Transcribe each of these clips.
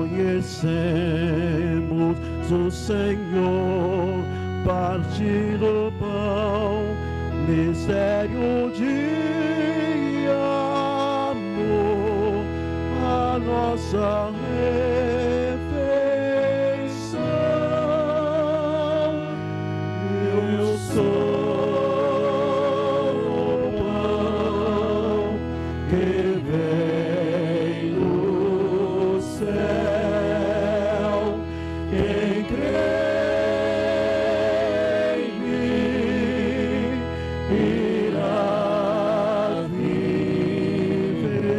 conhecemos o Senhor, partir do pão, mistério de amor, a nossa refeição. Eu sou o pão que vem do céu. Quem crê em mim irá viver.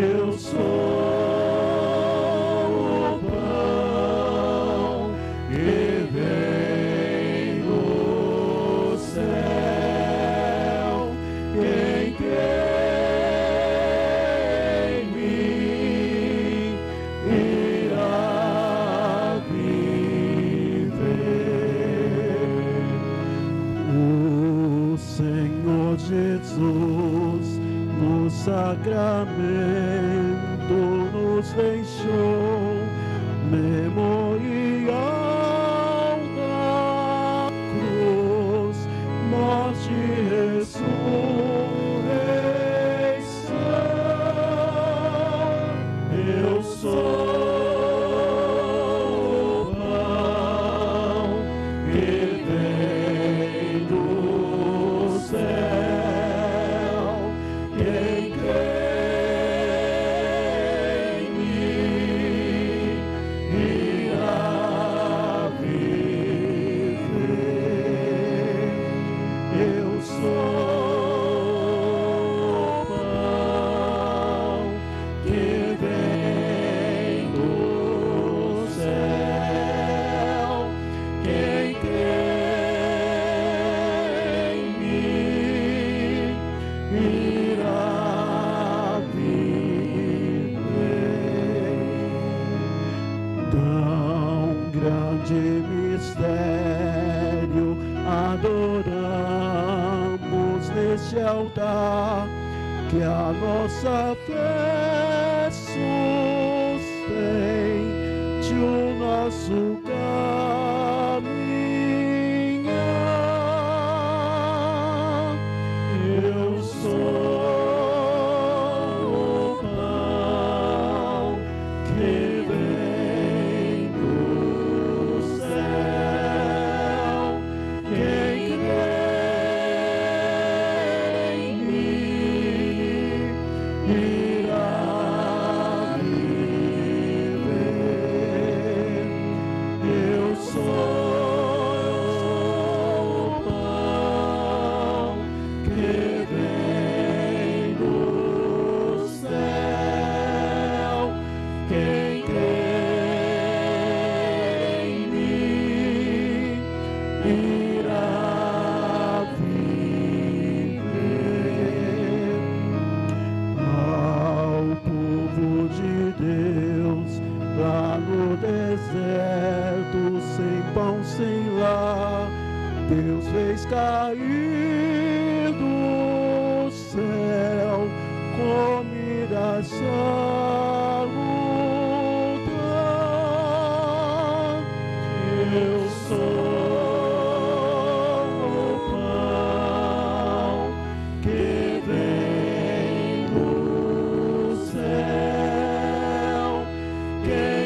Eu sou o pão que vem do céu. Quem crê em mim irá viver. O Senhor Jesus no sacramento nos deixou memorial da cruz, morte e ressurreição. Eu sou o pão que vem do céu. Quem crê em mim irá viver. Eu sou o pão que vem do céu. Quem crê em mim irá viver. Tão grande mistério adoramos neste altar, que a nossa fé sustente o nosso caminhar. Eu sou o pão que vem do céu. Quem crê em mim irá viver. Eu sou o pão que vem do céu. Quem crê em mim irá viver. Ao povo de Deus lá no deserto, sem pão, sem lar, Deus fez cair do céu comida salutar. Eu sou o pão que vem do céu. Quem